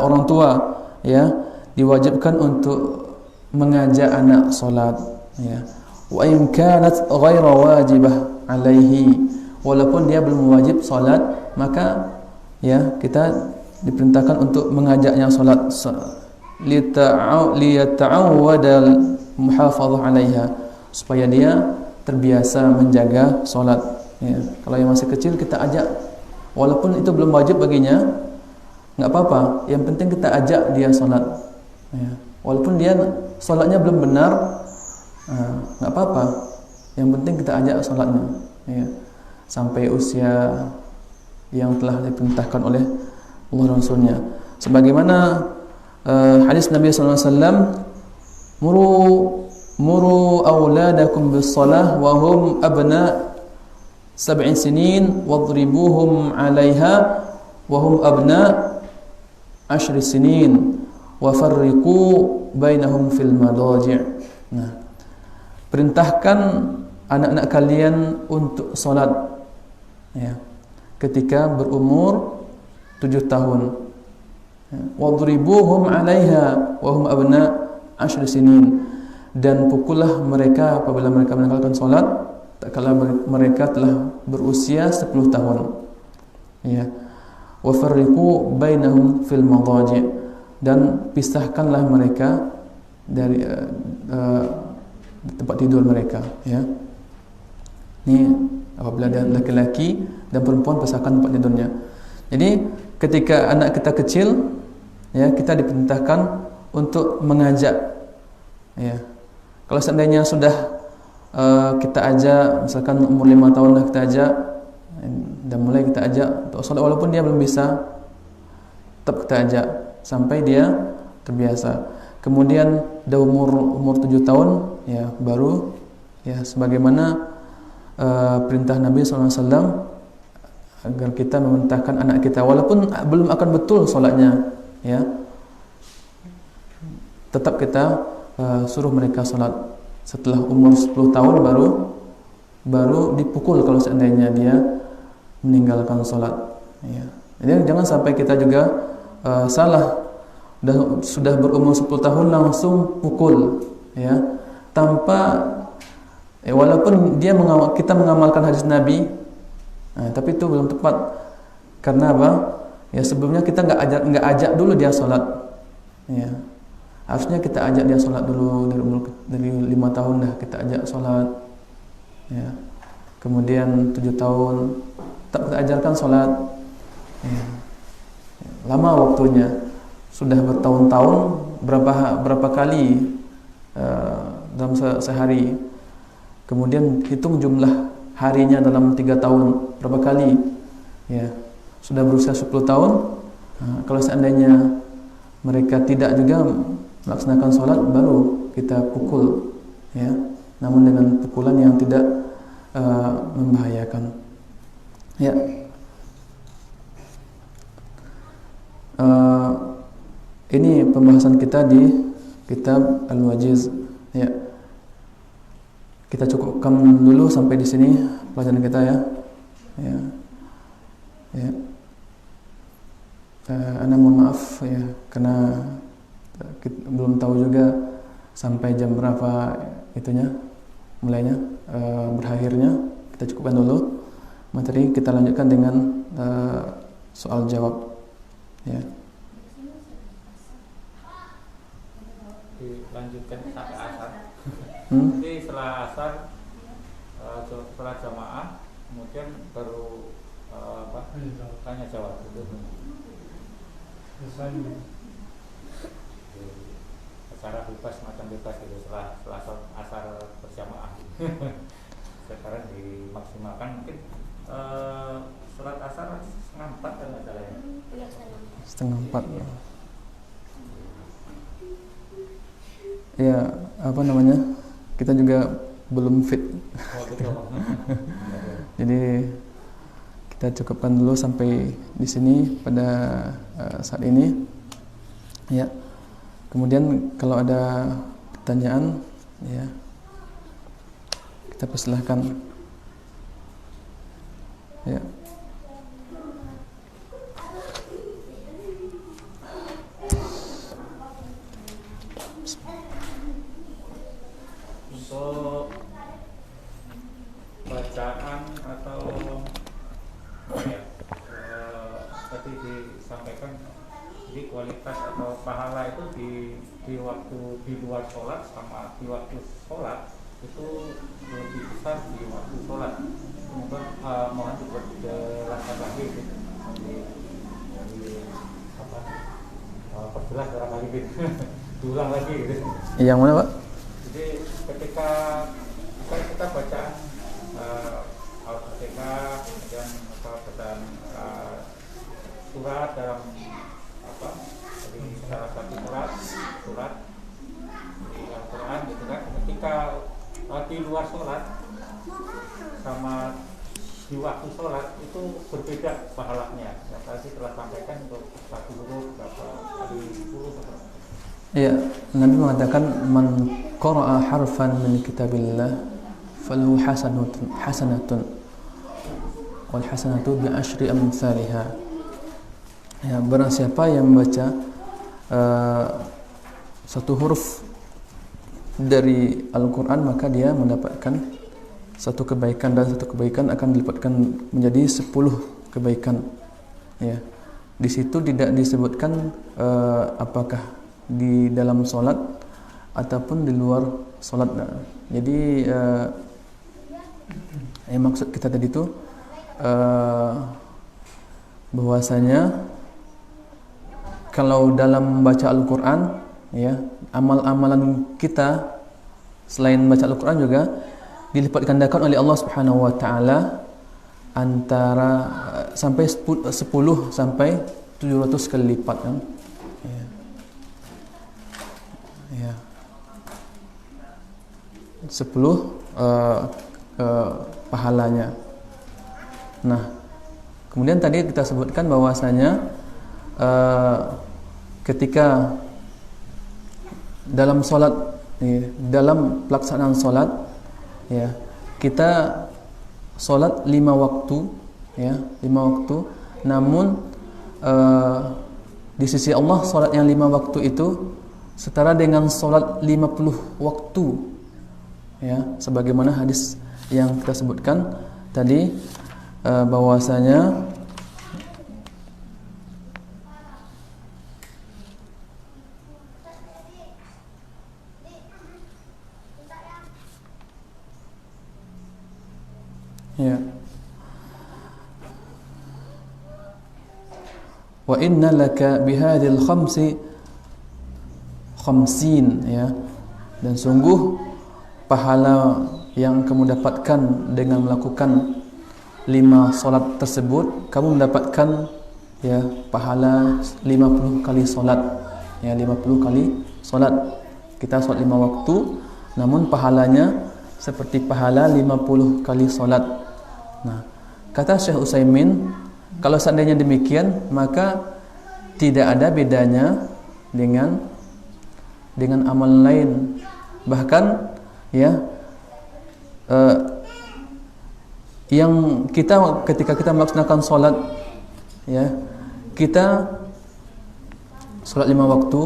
Speaker 1: orang tua, ya, diwajibkan untuk mengajak anak salat, ya. Wa in kanat ghaira wajibah alaihi, walaupun dia belum wajib salat, maka, ya, kita diperintahkan untuk mengajaknya salat liyata'awwadal muhafadzah 'alaiha, supaya dia terbiasa menjaga solat. Ya. Kalau yang masih kecil kita ajak, walaupun itu belum wajib baginya, nggak apa-apa. Yang penting kita ajak dia solat. Ya. Walaupun dia solatnya belum benar, nggak apa-apa. Yang penting kita ajak solatnya. Ya. Sampai usia yang telah diperintahkan oleh Allah dan Rasulnya. Sebagaimana hadis Nabi SAW, muru auladakum bis-shalah wa hum abna 7 sinin wadribuhum 'alaiha wa hum abna 10 sinin wa farriqu bainahum fil madaji'. Nah, perintahkan anak-anak kalian untuk salat, ya, ketika berumur 7 tahun. Ya. Wadribuhum 'alaiha wa hum abna 10 sinin, dan pukullah mereka apabila mereka meninggalkan salat tatkala mereka telah berusia 10 tahun. Ya. Wa farriqu bainahum fil madaji', dan pisahkanlah mereka dari tempat tidur mereka, ya. Ini apabila ada laki-laki dan perempuan, pisahkan tempat tidurnya. Jadi ketika anak kita kecil, ya, kita diperintahkan untuk mengajak, ya. Kalau seandainya sudah kita ajak, misalkan umur 5 tahun dah kita ajak, dan mulai kita ajak untuk salat, walaupun dia belum bisa, tetap kita ajak sampai dia terbiasa. Kemudian dah umur 7 tahun, ya, baru, ya, sebagaimana perintah Nabi SAW agar kita memerintahkan anak kita, walaupun belum akan betul salatnya, ya, tetap kita suruh mereka salat. Setelah umur 10 tahun baru dipukul kalau seandainya dia meninggalkan salat, ya. Jadi jangan sampai kita juga salah, sudah berumur 10 tahun langsung pukul, ya, tanpa, walaupun kita mengamalkan hadis Nabi, tapi itu belum tepat. Karena apa? Ya, sebelumnya kita nggak ajak dulu dia salat, ya. Harusnya kita ajak dia salat dulu dari 5 tahun dah kita ajak salat, ya. Kemudian 7 tahun tetap kita ajarkan salat, ya. Lama waktunya, sudah bertahun-tahun, berapa kali dalam sehari. Kemudian hitung jumlah harinya dalam 3 tahun, berapa kali, ya. Sudah berusia 10 tahun. Kalau seandainya mereka tidak juga melaksanakan sholat, baru kita pukul, ya, namun dengan pukulan yang tidak membahayakan, ya. Ini pembahasan kita di kitab Al-Wajiz, ya. Kita cukupkan dulu sampai di sini pelajaran kita, ya. Ya. Ya. Ana mohon maaf, ya, karena kita belum tahu juga sampai jam berapa itunya mulainya berakhirnya. Kita cukupkan dulu materi, kita lanjutkan dengan soal jawab ya.
Speaker 2: Dilanjutkan sampai asar. Nanti setelah asar setelah jamaah kemudian baru tanya jawab itu. Secara bebas, macam bebas gitu setelah asar berjamaah. Sekarang dimaksimalkan mungkin sholat asar 3:30 kalau nggak salah ya.
Speaker 1: 3:30 ya. Apa namanya, kita juga belum fit. Jadi kita cukupkan dulu sampai di sini pada saat ini ya. Kemudian kalau ada pertanyaan ya, kita persilahkan ya.
Speaker 2: Untuk bacaan atau ya, tadi disampaikan di kualitas atau pahala itu di waktu di luar sholat sama di waktu sholat itu lebih besar di waktu sholat. Mungkin mohon dijelaskan lagi gitu. Perjelas barangkali gitu. Diulang lagi gitu.
Speaker 1: Yang mana Pak?
Speaker 2: Jadi ketika kita bacaan Al-Fatihah kemudian bacaan surat dalam di salah satu surat di Al-Quran gitu kan, ketika di luar sholat sama di waktu sholat itu berbeda pahalanya. Yang tadi telah sampaikan untuk satu huruf berapa kali 10.
Speaker 1: Ya, Nabi mengatakan man qara'a harfan min kitabillah falahu hasanatun wal hasanatu bi asyri amsalihha. Ya, barang siapa yang membaca satu huruf dari Al-Quran, maka dia mendapatkan satu kebaikan, dan satu kebaikan akan dilipatkan menjadi 10 kebaikan. Ya, di situ tidak disebutkan apakah di dalam solat ataupun di luar solat. Jadi yang maksud kita tadi itu bahwasanya kalau dalam baca Al-Quran ya, amal-amalan kita selain baca Al-Quran juga dilipat gandakan oleh Allah Subhanahu wa taala antara sampai 10 sampai 700 kali lipat kan. Ya. 10 pahalanya. Nah, kemudian tadi kita sebutkan bahwasanya ketika dalam solat, dalam pelaksanaan solat, ya, kita solat 5 waktu, ya, 5 waktu. Namun di sisi Allah solat yang 5 waktu itu setara dengan solat 50 waktu, ya, sebagaimana hadis yang kita sebutkan tadi bahwasanya ya, wa inna laka bihadil khamsin, ya, dan sungguh pahala yang kamu dapatkan dengan melakukan 5 solat tersebut, kamu mendapatkan ya pahala 50 kali solat, ya, 50 kali solat. Kita solat 5 waktu, namun pahalanya seperti pahala 50 kali solat. Nah, kata Syekh Utsaimin, kalau seandainya demikian, maka tidak ada bedanya dengan amal lain. Bahkan ya, yang kita ketika kita melaksanakan solat, ya, kita solat 5 waktu,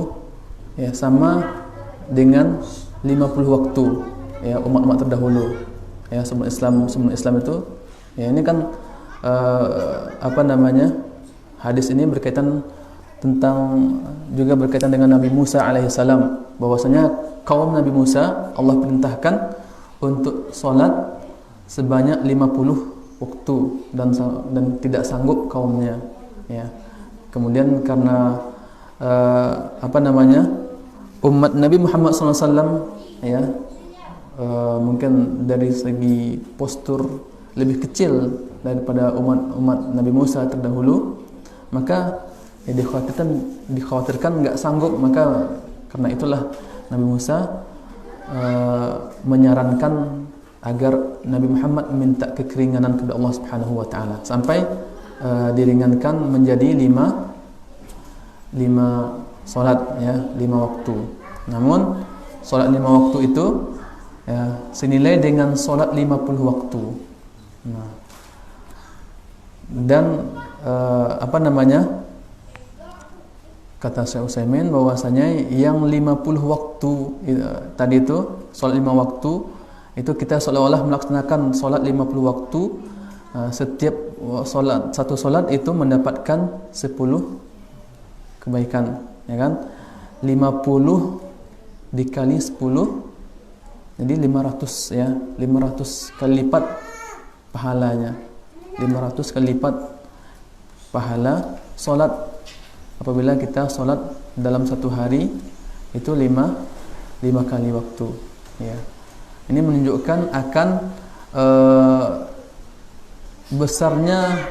Speaker 1: ya sama dengan 50 waktu ya umat-umat terdahulu ya sebelum Islam itu ya. Ini kan hadis ini berkaitan juga berkaitan dengan Nabi Musa alaihissalam, bahwasanya kaum Nabi Musa Allah perintahkan untuk sholat sebanyak 50 waktu dan tidak sanggup kaumnya ya. Kemudian karena umat Nabi Muhammad SAW ya, mungkin dari segi postur lebih kecil daripada umat Nabi Musa terdahulu, maka ya dikhawatirkan nggak sanggup. Maka karena itulah Nabi Musa menyarankan agar Nabi Muhammad minta kekeringanan kepada Allah Subhanahu wa taala sampai diringankan menjadi 5 salat ya, 5 waktu. Namun salat 5 waktu itu ya senilai dengan salat 50 waktu. Nah, dan kata Syekh Utsaimin bahwasanya yang 50 waktu tadi itu salat 5 waktu itu kita seolah-olah melaksanakan salat 50 waktu. Setiap satu salat itu mendapatkan 10 kebaikan ya kan. 50 dikali 10 jadi 500 ya, 500 kali lipat pahalanya, 500 kali lipat pahala salat apabila kita salat dalam satu hari itu 5 kali waktu ya. Ini menunjukkan akan besarnya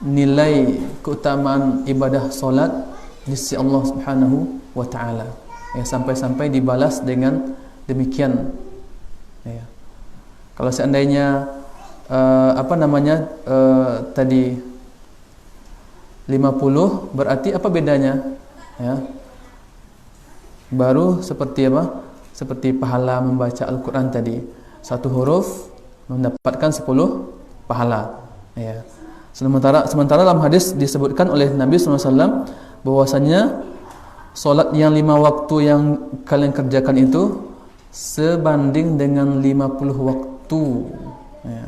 Speaker 1: nilai keutamaan ibadah salat di sisi Allah Subhanahu wa taala ya, sampai-sampai dibalas dengan demikian ya. Kalau seandainya tadi 50 berarti apa bedanya ya? Baru seperti seperti pahala membaca Al-Quran tadi, satu huruf mendapatkan 10 pahala ya. Sementara dalam hadis disebutkan oleh Nabi SAW bahwasanya solat yang 5 waktu yang kalian kerjakan itu sebanding dengan 50 waktu ya.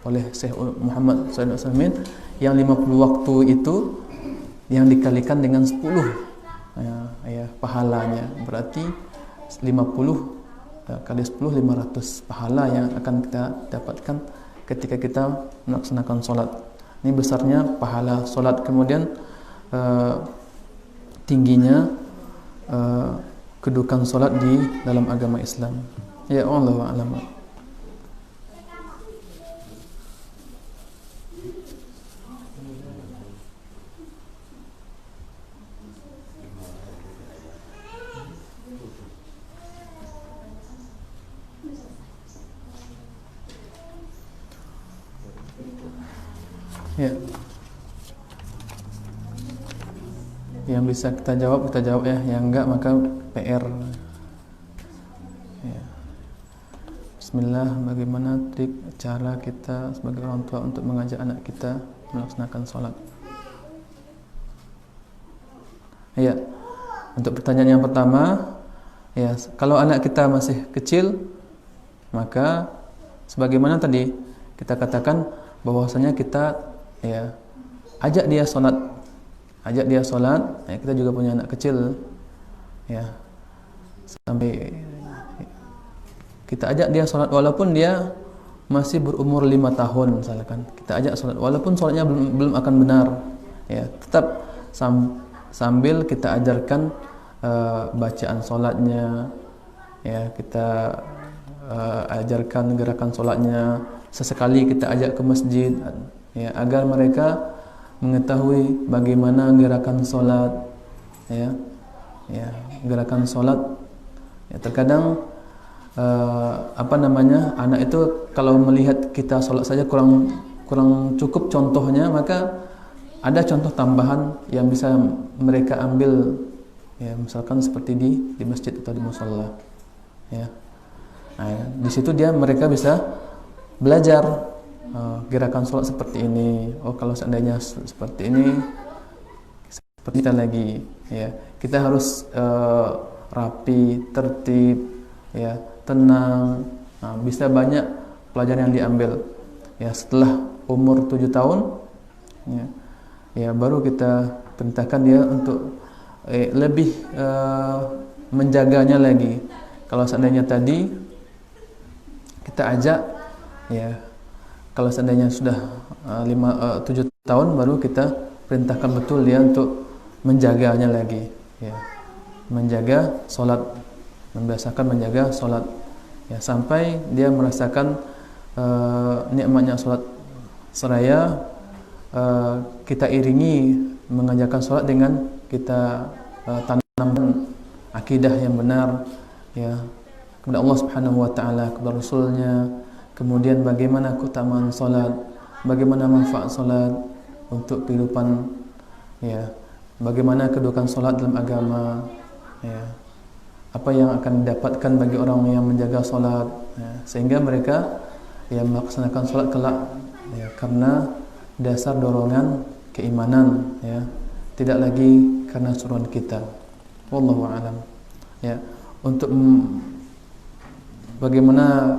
Speaker 1: Oleh Syekh Muhammad SAW, yang 50 waktu itu yang dikalikan dengan 10 ya, pahalanya berarti 50 kali 10 500 pahala yang akan kita dapatkan ketika kita melaksanakan solat. Ini besarnya pahala solat. Kemudian tingginya kedudukan solat di dalam agama Islam. Ya Allah a'lam. Ya. Yang bisa kita jawab ya, yang enggak maka PR. Ya. Bismillah, bagaimana trik cara kita sebagai orang tua untuk mengajak anak kita melaksanakan sholat? Ya. Untuk pertanyaan yang pertama, ya, kalau anak kita masih kecil, maka sebagaimana tadi kita katakan bahwasanya kita ya ajak dia sholat ya, kita juga punya anak kecil ya, sampai kita ajak dia sholat walaupun dia masih berumur 5 tahun misalkan, kita ajak sholat walaupun sholatnya belum akan benar ya, tetap sambil kita ajarkan bacaan sholatnya ya, kita ajarkan gerakan sholatnya, sesekali kita ajak ke masjid ya, agar mereka mengetahui bagaimana gerakan sholat ya, gerakan sholat ya. Terkadang anak itu kalau melihat kita sholat saja kurang cukup contohnya, maka ada contoh tambahan yang bisa mereka ambil ya, misalkan seperti di masjid atau di musholla ya. Nah, di situ mereka bisa belajar gerakan sholat seperti ini. Oh, kalau seandainya seperti ini, seperti kita lagi ya. kita harus rapi, tertib, ya, tenang. Nah, bisa banyak pelajaran yang diambil. Ya, setelah umur 7 tahun, ya baru kita perintahkan dia untuk lebih menjaganya lagi. Kalau seandainya tadi kita ajak, ya, kalau seandainya sudah 7 tahun, baru kita perintahkan betul dia untuk menjaganya lagi, ya, menjaga sholat, membiasakan menjaga sholat, ya, sampai dia merasakan nikmatnya sholat seraya. Kita iringi mengajarkan sholat dengan kita tanamkan akidah yang benar, ya, kepada Allah Subhanahu wa taala, kepada Rasulnya, kemudian bagaimana keutamaan sholat, bagaimana manfaat sholat untuk kehidupan, ya, bagaimana kedudukan sholat dalam agama, ya, apa yang akan didapatkan bagi orang yang menjaga sholat, ya, sehingga mereka yang melaksanakan sholat kelak, ya, karena dasar dorongan keimanan, ya, tidak lagi karena suruhan kita. Wallahu a'lam. Ya, untuk bagaimana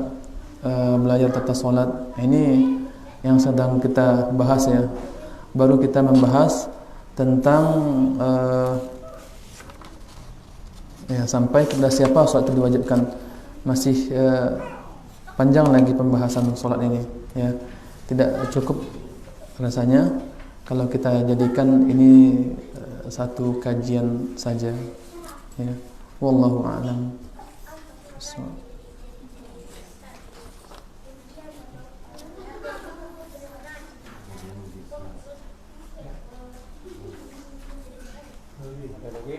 Speaker 1: belajar tata sholat, ini yang sedang kita bahas, ya. Baru kita membahas tentang ya, sampai kepada siapa sholat itu diwajibkan. Masih panjang lagi pembahasan sholat ini, ya. Tidak cukup rasanya kalau kita jadikan ini satu kajian saja, ya. Wallahu a'lam.
Speaker 2: Ada lagi?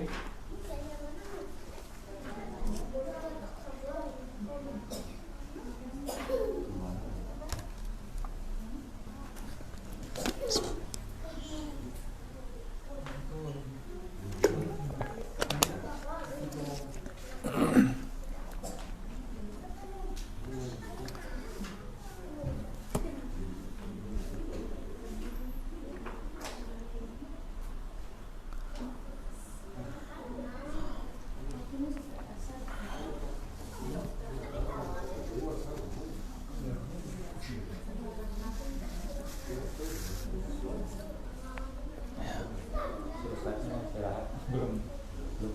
Speaker 2: Belum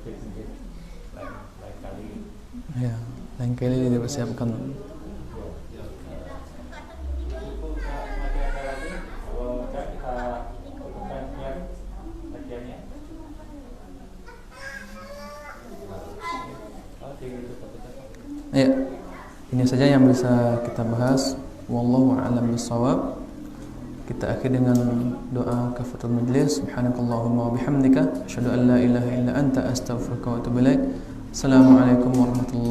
Speaker 2: fit mungkin lain kali.
Speaker 1: Ya, lain kali dipersiapkan. Ya, ini saja yang bisa kita bahas. Wallahu a'lam bishawab. Kita akhir dengan doa kafaratul majlis. Subhanakallahumma wa bihamdika asyhadu an la ilaha illa anta astaghfiruka wa atubu ilaik. Assalamualaikum warahmatullahi